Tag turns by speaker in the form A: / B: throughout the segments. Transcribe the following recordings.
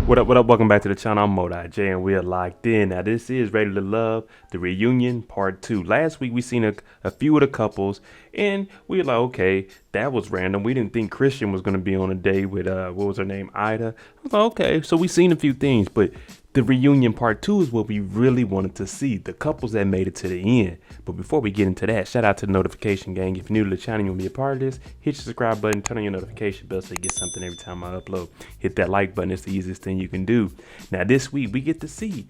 A: What up, what up? Welcome back to the channel. I'm Mo.J and we are locked in. Now this is Ready to Love, the reunion part 2. Last week we seen a few of the couples and we were like, okay, that was random. We didn't think Christian was going to be on a date with, what was her name? Ida. I was like, okay, so we seen a few things, but the reunion part 2 is what we really wanted to see, the couples that made it to the end. But before we get into that, shout out to the notification gang. If you're new to the channel, you want to be a part of this, hit your subscribe button, turn on your notification bell so you get something every time I upload. Hit that like button, it's the easiest thing you can do. Now this week, we get to see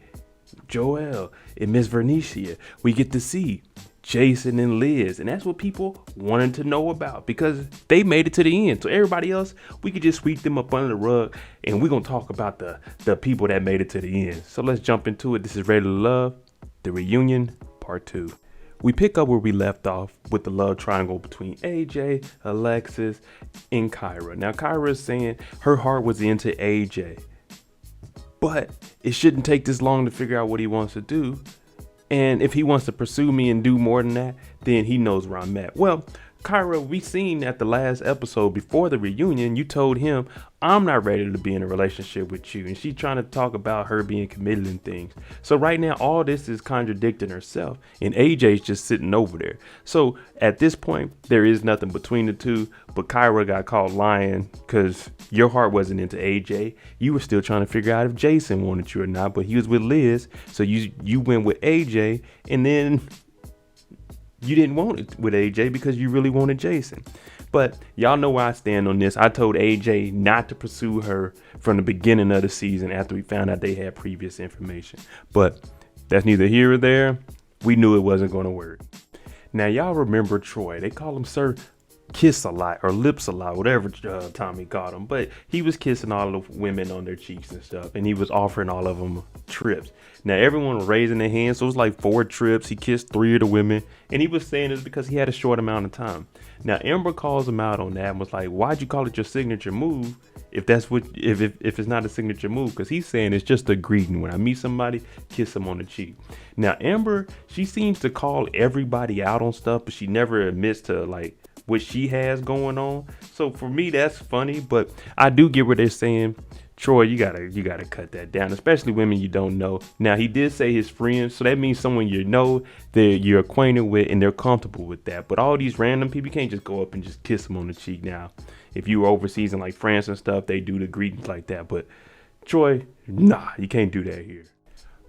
A: Joel and Miss Vernicia. We get to see Jason and Liz, and that's what people wanted to know about because they made it to the end. So everybody else, we could just sweep them up under the rug, and we're gonna talk about the people that made it to the end. So let's jump into it. This is Ready to Love, the reunion part 2. We pick up where we left off with the love triangle between AJ, Alexis, and Kyra. Now Kyra is saying her heart was into AJ, but it shouldn't take this long to figure out what he wants to do. And if he wants to pursue me and do more than that, then he knows where I'm at. Well, Kyra, we seen at the last episode before the reunion, you told him, I'm not ready to be in a relationship with you. And she's trying to talk about her being committed and things. So right now, all this is contradicting herself. And AJ's just sitting over there. So at this point, there is nothing between the two. But Kyra got caught lying because your heart wasn't into AJ. You were still trying to figure out if Jason wanted you or not. But he was with Liz. So you went with AJ. And then you didn't want it with AJ because you really wanted Jason. But y'all know where I stand on this. I told AJ not to pursue her from the beginning of the season after we found out they had previous information. But that's neither here or there. We knew it wasn't going to work. Now, y'all remember Troy. They call him Sir Kiss a lot or lips a lot, whatever Tommy called him. But he was kissing all the women on their cheeks and stuff. And he was offering all of them trips. Now, everyone was raising their hands. So it was like 4 trips. He kissed 3 of the women. And he was saying this because he had a short amount of time. Now, Amber calls him out on that and was like, why'd you call it your signature move if that's what if it's not a signature move? Because he's saying it's just a greeting. When I meet somebody, kiss them on the cheek. Now, Amber, she seems to call everybody out on stuff, but she never admits to like what she has going on. So for me, that's funny. But I do get what they're saying. Troy, you gotta cut that down, especially women you don't know. Now, he did say his friends, so that means someone you know, that you're acquainted with, and they're comfortable with that. But all these random people, you can't just go up and just kiss them on the cheek. Now, if you were overseas in like France and stuff, they do the greetings like that. But Troy, nah, you can't do that here.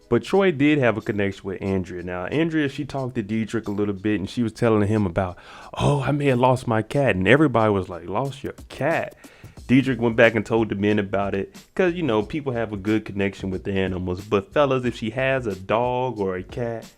A: But Troy did have a connection with Andrea. Now, Andrea, she talked to Diedrich a little bit, and she was telling him about, oh, I may have lost my cat. And everybody was like, lost your cat? Diedrich went back and told the men about it because, you know, people have a good connection with the animals. But fellas, if she has a dog or a cat,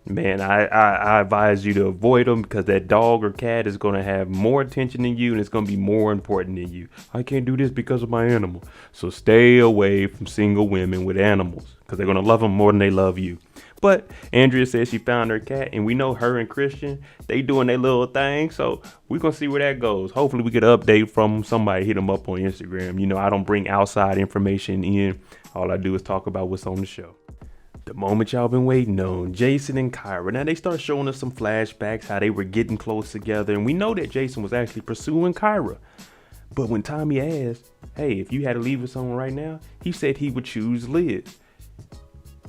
A: man, I advise you to avoid them because that dog or cat is going to have more attention than you and it's going to be more important than you. I can't do this because of my animal. So stay away from single women with animals because they're going to love them more than they love you. But Andrea says she found her cat, and we know her and Christian, they doing their little thing. So we're going to see where that goes. Hopefully we get an update from somebody. Hit them up on Instagram. You know, I don't bring outside information in. All I do is talk about what's on the show. The moment y'all been waiting on, Jason and Kyra. Now they start showing us some flashbacks, how they were getting close together. And we know that Jason was actually pursuing Kyra. But when Tommy asked, hey, if you had to leave with someone right now, he said he would choose Liz.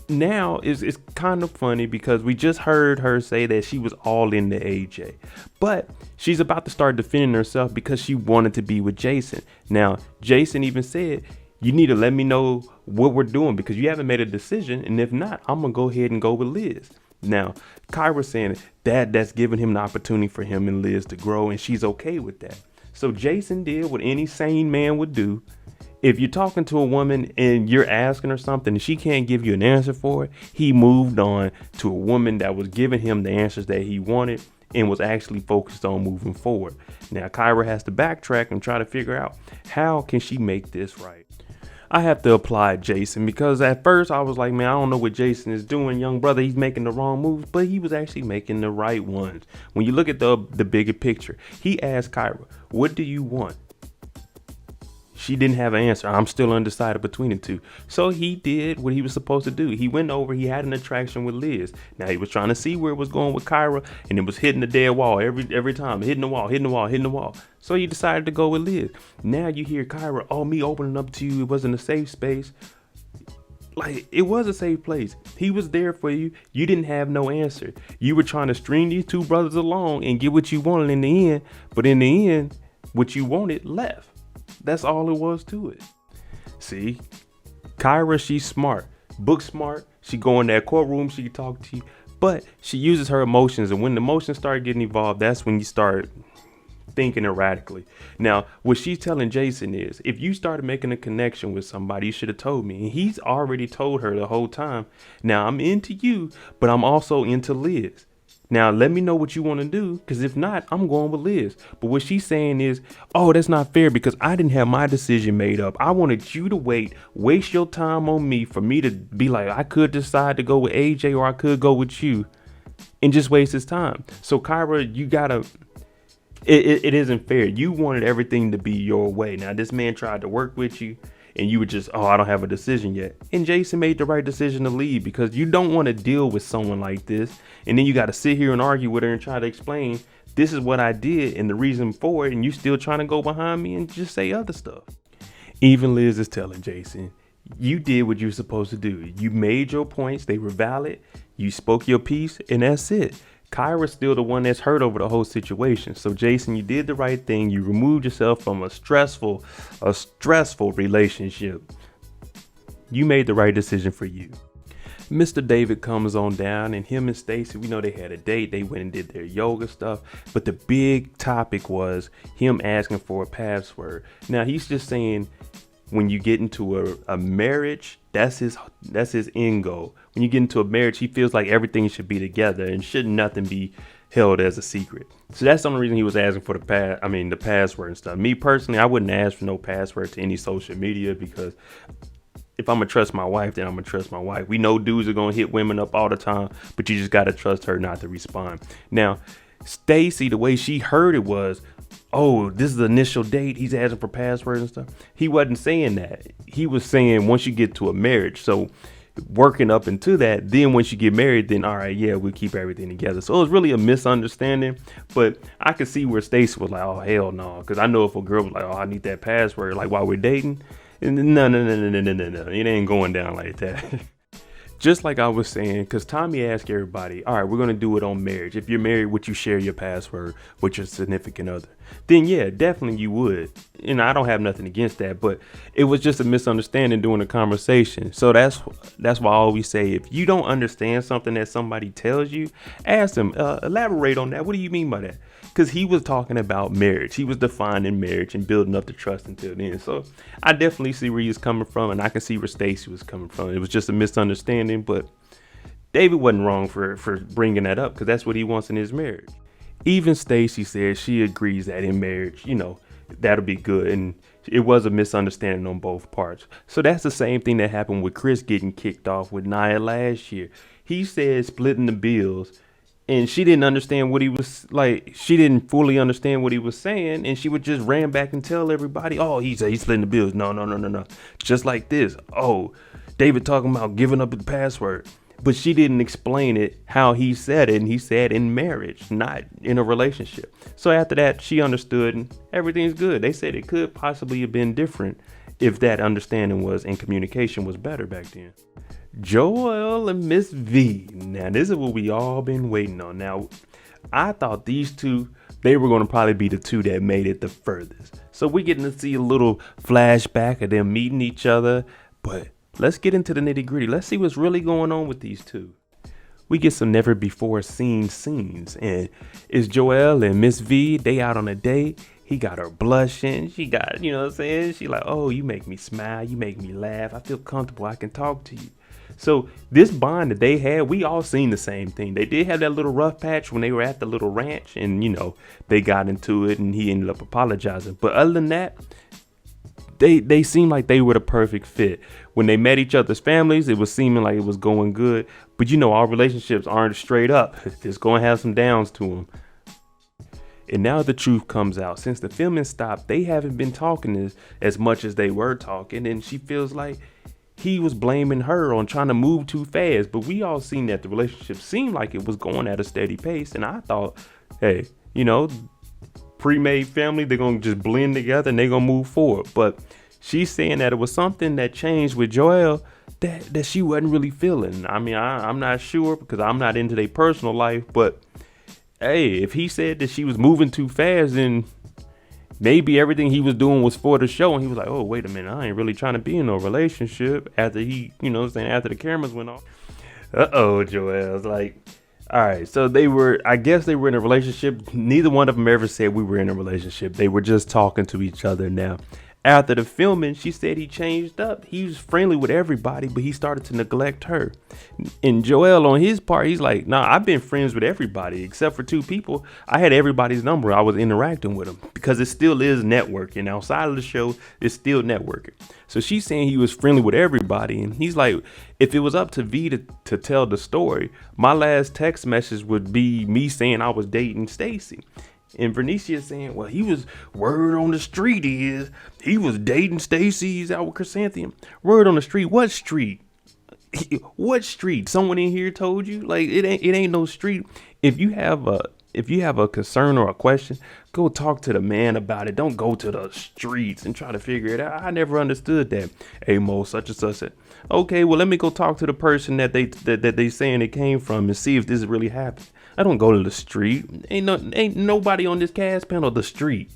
A: Now it's kind of funny because we just heard her say that she was all into AJ, but she's about to start defending herself because she wanted to be with Jason. Now, Jason even said, you need to let me know what we're doing because you haven't made a decision. And if not, I'm going to go ahead and go with Liz. Now, Kyra's saying that's giving him an opportunity for him and Liz to grow, and she's okay with that. So Jason did what any sane man would do. If you're talking to a woman and you're asking her something and she can't give you an answer for it, he moved on to a woman that was giving him the answers that he wanted and was actually focused on moving forward. Now, Kyra has to backtrack and try to figure out how can she make this right. I have to apply Jason because at first I was like, man, I don't know what Jason is doing. Young brother, he's making the wrong moves, but he was actually making the right ones. When you look at the bigger picture, he asked Kyra, what do you want? She didn't have an answer. I'm still undecided between the two. So he did what he was supposed to do. He went over, he had an attraction with Liz. Now he was trying to see where it was going with Kyra, and it was hitting the dead wall every time, hitting the wall. So he decided to go with Liz. Now you hear Kyra, oh, me opening up to you, it wasn't a safe space. Like, it was a safe place. He was there for you. You didn't have no answer. You were trying to string these two brothers along and get what you wanted in the end. But in the end, what you wanted left. That's all it was to it. See, Kyra, she's smart, book smart. She go in that courtroom, she can talk to you, but she uses her emotions. And when the emotions start getting involved, that's when you start thinking erratically. Now, what she's telling Jason is, if you started making a connection with somebody, you should have told me. And he's already told her the whole time. Now, I'm into you, but I'm also into Liz. Now, let me know what you want to do, because if not, I'm going with Liz. But what she's saying is, oh, that's not fair because I didn't have my decision made up. I wanted you to waste your time on me for me to be like, I could decide to go with AJ or I could go with you and just waste his time. So, Kyra, you gotta, it isn't fair. You wanted everything to be your way. Now, this man tried to work with you. And you were just, oh, I don't have a decision yet. And Jason made the right decision to leave, because you don't want to deal with someone like this. And then you got to sit here and argue with her and try to explain, this is what I did and the reason for it. And you still trying to go behind me and just say other stuff. Even Liz is telling Jason, you did what you're supposed to do. You made your points. They were valid. You spoke your piece, and that's it. Kyra's still the one that's hurt over the whole situation. So Jason, you did the right thing. You removed yourself from a stressful relationship. You made the right decision for you. Mr. David comes on down, and him and Stacy, we know they had a date. They went and did their yoga stuff. But the big topic was him asking for a password. Now he's just saying, when you get into a marriage, that's his end goal. When you get into a marriage, he feels like everything should be together and should nothing be held as a secret. So that's the only reason he was asking for the password and stuff. Me personally, I wouldn't ask for no password to any social media, because if I'm gonna trust my wife, then I'm gonna trust my wife. We know dudes are gonna hit women up all the time, but you just gotta trust her not to respond. Now, Stacy, the way she heard it was, oh, this is the initial date, he's asking for passwords and stuff. He wasn't saying that. He was saying once you get to a marriage. So working up into that, then once you get married, then all right, yeah, we'll keep everything together. So it was really a misunderstanding, but I could see where Stacy was like, oh, hell no. Because I know if a girl was like, oh, I need that password, like while we're dating, no, it ain't going down like that. Just like I was saying, because Tommy asked everybody, all right, we're going to do it on marriage. If you're married, would you share your password with your significant other? Then yeah, definitely you would. And I don't have nothing against that, but it was just a misunderstanding during the conversation. So that's why I always say, if you don't understand something that somebody tells you, ask them, elaborate on that. What do you mean by that? Because he was talking about marriage. He was defining marriage and building up the trust until then. So I definitely see where he was coming from, and I can see where Stacy was coming from. It was just a misunderstanding, but David wasn't wrong for bringing that up, because that's what he wants in his marriage. Even Stacy says she agrees that in marriage, that'll be good. And it was a misunderstanding on both parts. So that's the same thing that happened with Chris getting kicked off with Nia last year. He said splitting the bills, and she didn't understand what he was like. She didn't fully understand what he was saying, and she would just ran back and tell everybody, oh, he's splitting the bills. No. Just like this. Oh, David talking about giving up the password. But she didn't explain it how he said it, and he said in marriage, not in a relationship. So after that, she understood, and everything's good. They said it could possibly have been different if that understanding was and communication was better back then. Joel and Miss V. Now, this is what we all been waiting on. Now, I thought these two, they were going to probably be the two that made it the furthest. So we're getting to see a little flashback of them meeting each other, but let's get into the nitty gritty. Let's see what's really going on with these two. We get some never before seen scenes, and it's Joel and Miss V. They out on a date. He got her blushing. She got, what I'm saying? She like, oh, you make me smile. You make me laugh. I feel comfortable. I can talk to you. So this bond that they had, we all seen the same thing. They did have that little rough patch when they were at the little ranch, and, they got into it, and he ended up apologizing. But other than that, They seemed like they were the perfect fit. When they met each other's families, it was seeming like it was going good. But our relationships aren't straight up. It's going to have some downs to them. And now the truth comes out. Since the filming stopped, they haven't been talking as much as they were talking. And she feels like he was blaming her on trying to move too fast. But we all seen that the relationship seemed like it was going at a steady pace. And I thought, hey, pre-made family, they're going to just blend together and they're going to move forward. But she's saying that it was something that changed with Joel that she wasn't really feeling. I mean, I'm not sure because I'm not into their personal life. But, hey, if he said that she was moving too fast, then maybe everything he was doing was for the show. And he was like, oh, wait a minute, I ain't really trying to be in no relationship after after the cameras went off. Joel's like, all right, so I guess they were in a relationship. Neither one of them ever said we were in a relationship. They were just talking to each other. Now, after the filming, she said he changed up. He was friendly with everybody, but he started to neglect her. And Joel, on his part, he's like, nah, I've been friends with everybody except for 2 people. I had everybody's number. I was interacting with them because it still is networking. Outside of the show, it's still networking. So she's saying he was friendly with everybody. And he's like, if it was up to V to tell the story, my last text message would be me saying I was dating Stacy. And Vernicia saying, well, he was, word on the street is he was dating Stacy. He's out with Chrysanthemum. Word on the street. What street? What street? Someone in here told you? Like, it ain't no street. If you have a concern or a question, go talk to the man about it. Don't go to the streets and try to figure it out. I never understood that. Hey, Mo, such and such said, okay, well, let me go talk to the person that they saying it came from and see if this really happened. I don't go to the street. Ain't nobody on this cast panel the street.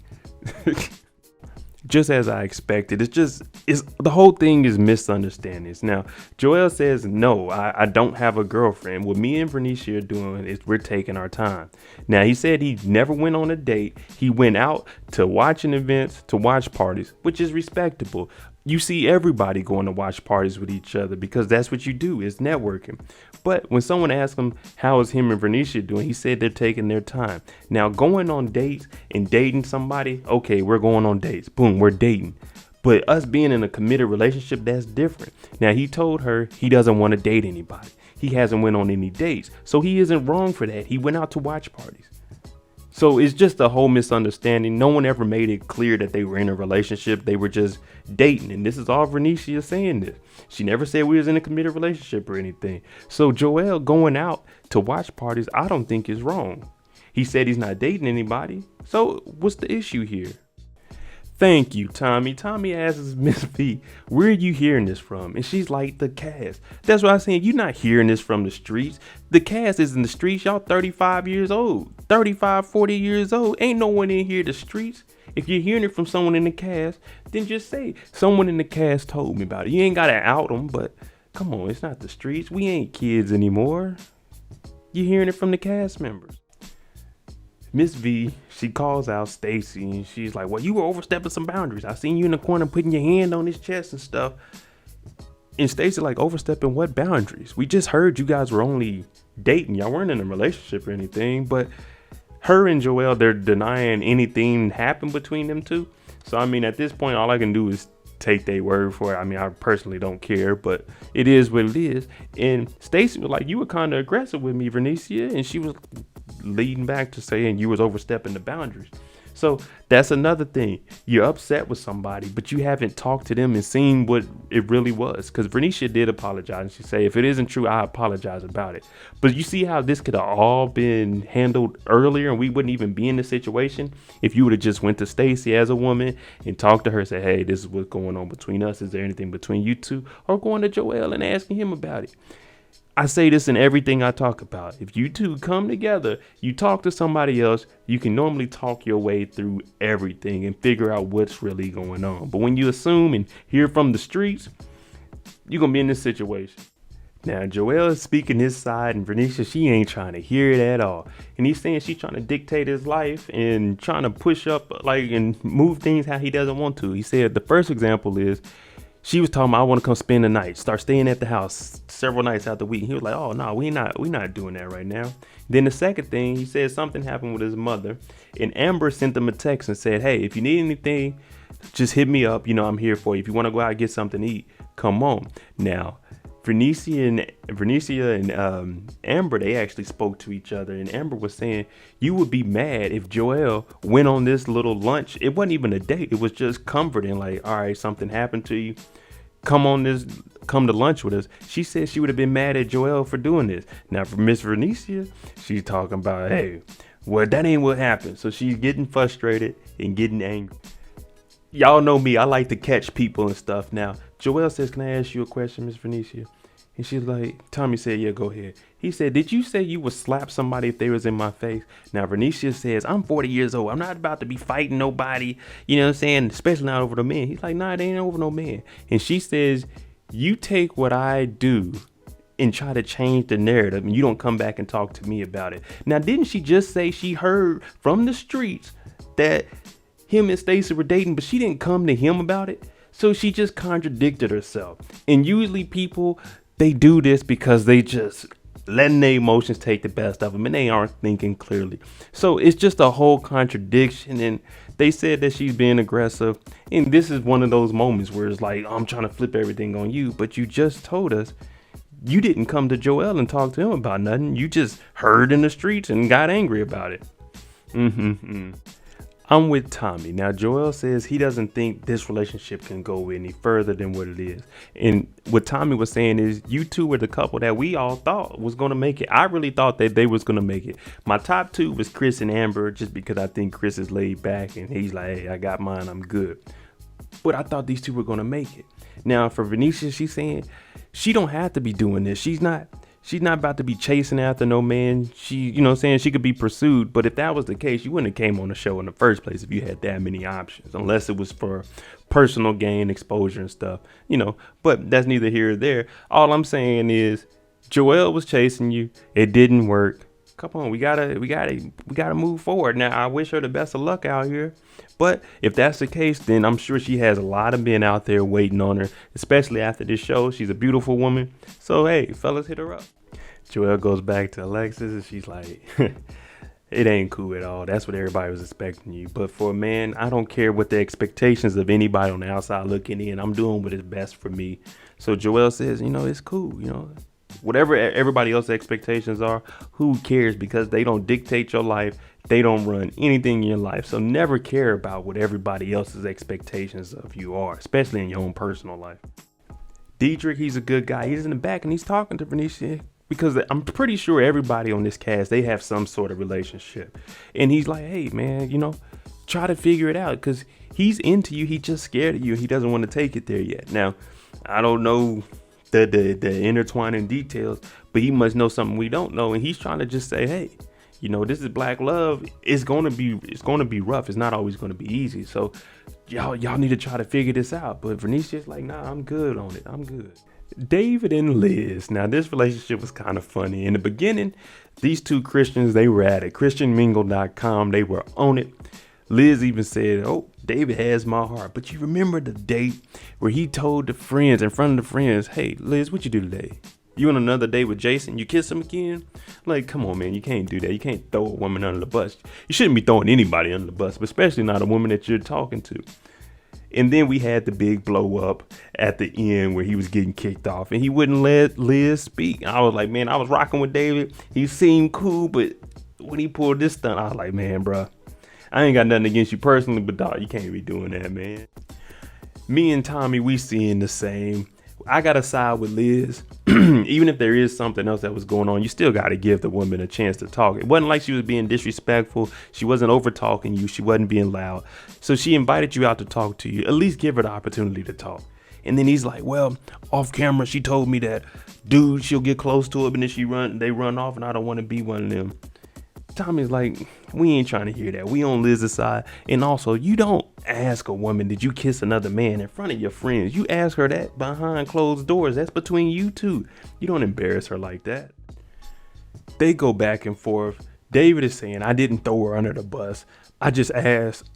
A: Just as I expected. The whole thing is misunderstandings. Now, Joel says, no, I don't have a girlfriend. What me and Vernicia are doing is we're taking our time. Now, he said he never went on a date. He went out to watching events, to watch parties, which is respectable. You see everybody going to watch parties with each other because that's what you do, is networking. But when someone asked him how is him and Vernicia doing, he said they're taking their time. Now, going on dates and dating somebody, okay, we're going on dates. Boom, we're dating. But us being in a committed relationship, that's different. Now, he told her he doesn't want to date anybody. He hasn't went on any dates. So he isn't wrong for that. He went out to watch parties. So it's just a whole misunderstanding. No one ever made it clear that they were in a relationship. They were just dating. And this is all Vernicia saying this. She never said we was in a committed relationship or anything. So Joel going out to watch parties, I don't think is wrong. He said he's not dating anybody. So what's the issue here? Thank you, Tommy. Tommy asks Miss V, where are you hearing this from? And she's like, the cast. That's what I'm saying. You're not hearing this from the streets. The cast is in the streets. Y'all 35 years old, 35, 40 years old. Ain't no one in here the streets. If you're hearing it from someone in the cast, then just say someone in the cast told me about it. You ain't got to out them, but come on, it's not the streets. We ain't kids anymore. You're hearing it from the cast members. Miss V, she calls out Stacy and she's like, well, you were overstepping some boundaries. I seen you in the corner putting your hand on his chest and stuff. And Stacy like, overstepping what boundaries? We just heard you guys were only dating. Y'all weren't in a relationship or anything. But her and Joel, they're denying anything happened between them two. So, I mean, at this point, all I can do is take their word for it. I mean, I personally don't care, but it is what it is. And Stacy was like, you were kind of aggressive with me, Vernicia. And she was leading back to saying you was overstepping the boundaries. So that's another thing. You're upset with somebody, but you haven't talked to them and seen what it really was. Because Vernicia did apologize. And she said, if it isn't true, I apologize about it. But you see how this could have all been handled earlier and we wouldn't even be in this situation if you would have just went to Stacy as a woman and talked to her and said, hey, this is what's going on between us. Is there anything between you two? Or going to Joel and asking him about it. I say this in everything I talk about. If you two come together, you talk to somebody else, you can normally talk your way through everything and figure out what's really going on. But when you assume and hear from the streets, you're going to be in this situation. Now, Joel is speaking his side and Vernicia, she ain't trying to hear it at all. And he's saying she's trying to dictate his life and trying to push up and move things how he doesn't want to. He said the first example is, she was talking about, I want to come spend the night, start staying at the house several nights out the week. He was like, oh, no, we not doing that right now. Then the second thing, he said something happened with his mother. And Amber sent him a text and said, hey, if you need anything, just hit me up. You know, I'm here for you. If you want to go out and get something to eat, come on. Now, Vernicia and Amber, they actually spoke to each other, and Amber was saying you would be mad if Joel went on this little lunch. It wasn't even a date. It was just comforting, like, all right, something happened to you. Come to lunch with us. She said she would have been mad at Joel for doing this. Now for Miss Vernicia, she's talking about, hey, well, that ain't what happened. So she's getting frustrated and getting angry. Y'all know me, I like to catch people and stuff. Now, Joel says, can I ask you a question, Miss Vernicia? And she's like, Tommy said, yeah, go ahead. He said, did you say you would slap somebody if they was in my face? Now, Vernicia says, I'm 40 years old. I'm not about to be fighting nobody. You know what I'm saying? Especially not over the man. He's like, nah, it ain't over no man. And she says, you take what I do and try to change the narrative, and you don't come back and talk to me about it. Now, didn't she just say she heard from the streets that him and Stacey were dating, but she didn't come to him about it? So she just contradicted herself. And usually people, they do this because they just letting their emotions take the best of them and they aren't thinking clearly. So it's just a whole contradiction. And they said that she's being aggressive. And this is one of those moments where it's like, I'm trying to flip everything on you, but you just told us you didn't come to Joel and talk to him about nothing. You just heard in the streets and got angry about it. I'm with Tommy. Now, Joel says he doesn't think this relationship can go any further than what it is. And what Tommy was saying is you two were the couple that we all thought was going to make it. I really thought that they was going to make it. My top two was Chris and Amber, just because I think Chris is laid back and he's like, hey, I got mine, I'm good. But I thought these two were going to make it. Now, for Venetia, she's saying she don't have to be doing this. She's not about to be chasing after no man. She, you know what I'm saying, she could be pursued. But if that was the case, you wouldn't have came on the show in the first place if you had that many options, unless it was for personal gain, exposure and stuff, you know. But that's neither here or there. All I'm saying is Joel was chasing you. It didn't work. Come on, we gotta move forward. Now, I wish her the best of luck out here. But if that's the case, then I'm sure she has a lot of men out there waiting on her, especially after this show. She's a beautiful woman. So, hey, fellas, hit her up. Joelle goes back to Alexis and she's like, it ain't cool at all. That's what everybody was expecting you. But for a man, I don't care what the expectations of anybody on the outside looking in. I'm doing what is best for me. So Joelle says, you know, it's cool. You know, whatever everybody else's expectations are, who cares? Because they don't dictate your life. They don't run anything in your life. So never care about what everybody else's expectations of you are, especially in your own personal life. Diedrich, he's a good guy. He's in the back and he's talking to Venetia. Because I'm pretty sure everybody on this cast, they have some sort of relationship. And he's like, hey, man, you know, try to figure it out. Because he's into you. He's just scared of you. He doesn't want to take it there yet. Now, I don't know the intertwining details, but he must know something we don't know. And he's trying to just say, hey, you know, this is black love. It's going to be rough. It's not always going to be easy. So y'all need to try to figure this out. But Venetia's like, nah, I'm good on it. I'm good. David and Liz. Now, this relationship was kind of funny. In the beginning, these two Christians, they were at it. ChristianMingle.com. They were on it. Liz even said, oh, David has my heart. But you remember the date where he told the friends, in front of the friends, hey, Liz, what you do today? You on another date with Jason? You kiss him again? Like, come on, man. You can't do that. You can't throw a woman under the bus. You shouldn't be throwing anybody under the bus, but especially not a woman that you're talking to. And then we had the big blow up at the end where he was getting kicked off and he wouldn't let Liz speak. I was like, man, I was rocking with David. He seemed cool, but when he pulled this stunt, I was like, man, bro, I ain't got nothing against you personally, but dog, you can't be doing that, man. Me and Tommy, we seeing the same. I got to side with Liz. Even if there is something else that was going on, you still got to give the woman a chance to talk. It wasn't like she was being disrespectful. She wasn't over talking you. She wasn't being loud. So she invited you out to talk to you. At least give her the opportunity to talk. And then he's like, well, off camera, she told me that, dude, she'll get close to him and then they run off and I don't want to be one of them. Tommy's like, we ain't trying to hear that. We on Liz's side. And also, you don't ask a woman, did you kiss another man in front of your friends? You ask her that behind closed doors. That's between you two. You don't embarrass her like that. They go back and forth. David is saying, I didn't throw her under the bus. I just asked.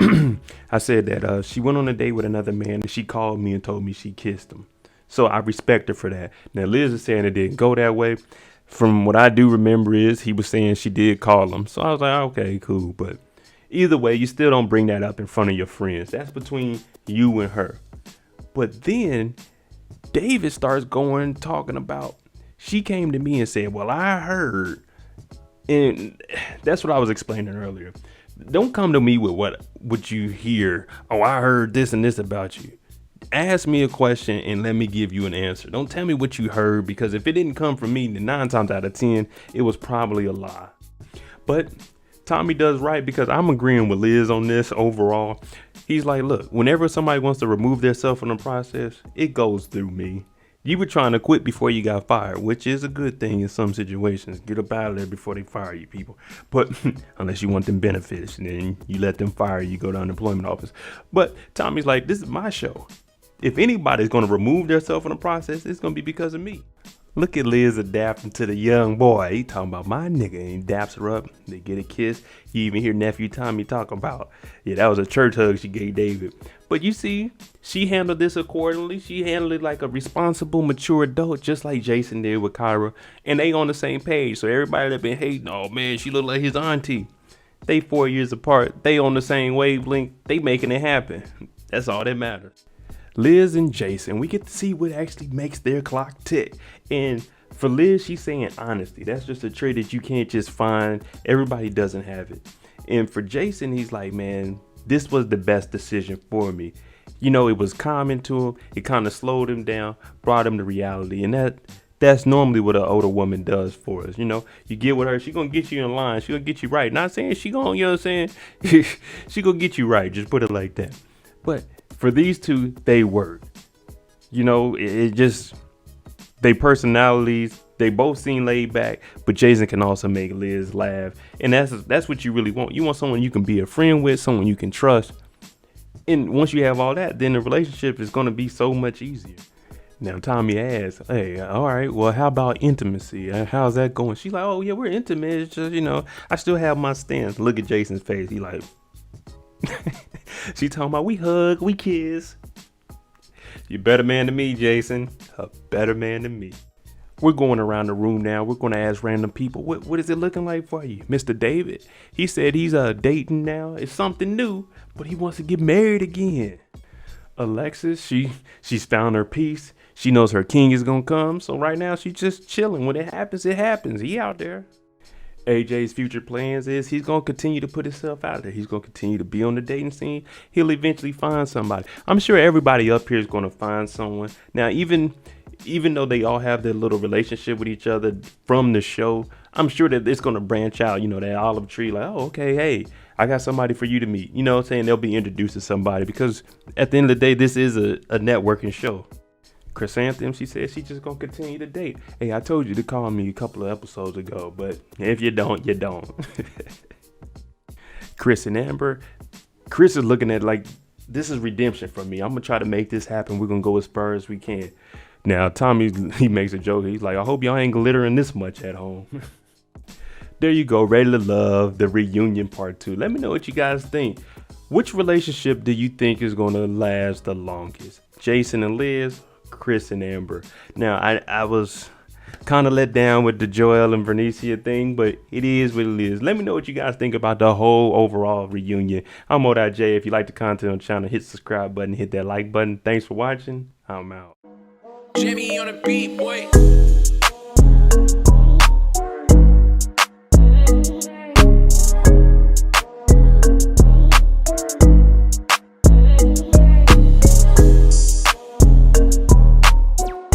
A: I said that she went on a date with another man and she called me and told me she kissed him. So I respect her for that. Now, Liz is saying it didn't go that way. From what I do remember is he was saying she did call him. So I was like, okay, cool. But either way, you still don't bring that up in front of your friends. That's between you and her. But then David starts talking about, she came to me and said, well, I heard. And that's what I was explaining earlier. Don't come to me with what you hear. Oh, I heard this and this about you. Ask me a question and let me give you an answer. Don't tell me what you heard, because if it didn't come from me, then 9 times out of 10, it was probably a lie. But Tommy does right, because I'm agreeing with Liz on this overall. He's like, look, whenever somebody wants to remove themselves from the process, it goes through me. You were trying to quit before you got fired, which is a good thing in some situations. Get up out of there before they fire you, people. But unless you want them benefits, and then you let them fire you, go to unemployment office. But Tommy's like, this is my show. If anybody's going to remove themselves from the process, it's going to be because of me. Look at Liz adapting to the young boy. He talking about my nigga, and he daps her up. They get a kiss. You even hear nephew Tommy talk about, yeah, that was a church hug she gave David. But you see, she handled this accordingly. She handled it like a responsible, mature adult, just like Jason did with Kyra. And they on the same page. So everybody that been hating, oh man, she look like his auntie. They 4 years apart. They on the same wavelength. They making it happen. That's all that matters. Liz and Jason, we get to see what actually makes their clock tick. And for Liz, she's saying honesty. That's just a trait that you can't just find. Everybody doesn't have it. And for Jason, he's like, man, this was the best decision for me. You know, it was calming to him. It kind of slowed him down, brought him to reality. And that's normally what an older woman does for us. You know, you get with her, she gonna get you in line. She gonna get you right. Not saying she gonna, you know what I'm saying? She gonna get you right. Just put it like that. But for these two, they work. You know, it just, they personalities, they both seem laid back, but Jason can also make Liz laugh. And that's what you really want. You want someone you can be a friend with, someone you can trust. And once you have all that, then the relationship is going to be so much easier. Now, Tommy asks, hey, all right, well, how about intimacy? How's that going? She's like, oh, yeah, we're intimate. It's just, you know, I still have my stance. Look at Jason's face. He like, she talking about we hug, we kiss. You're a better man than me, Jason. A better man than me. We're going around the room now. We're going to ask random people, what is it looking like for you? Mr. David, he said he's dating now. It's something new, but he wants to get married again. Alexis, she's found her peace. She knows her king is going to come. So right now she's just chilling. When it happens, it happens. He out there. AJ's future plans is he's going to continue to put himself out there. He's going to continue to be on the dating scene. He'll eventually find somebody. I'm sure everybody up here is going to find someone. Now, even though they all have their little relationship with each other from the show, I'm sure that it's going to branch out, you know, that olive tree, like, oh, okay, hey, I got somebody for you to meet. You know what I'm saying? They'll be introduced to somebody, because at the end of the day, this is a networking show. Chrysanthemum, she said she's just going to continue to date. Hey, I told you to call me a couple of episodes ago, but if you don't, you don't. Chris and Amber. Chris is looking at like, this is redemption for me. I'm going to try to make this happen. We're going to go as far as we can. Now, Tommy, he makes a joke. He's like, I hope y'all ain't glittering this much at home. There you go. Ready to Love, the reunion part 2. Let me know what you guys think. Which relationship do you think is going to last the longest? Jason and Liz, Chris and Amber. Now, I was kind of let down with the Joel and Vernicia thing, but it is what it is. Let me know what you guys think about the whole overall reunion. I'm J. If you like the content on the channel, hit the subscribe button, hit that like button. Thanks for watching. I'm out.
B: Jimmy on the beat, boy.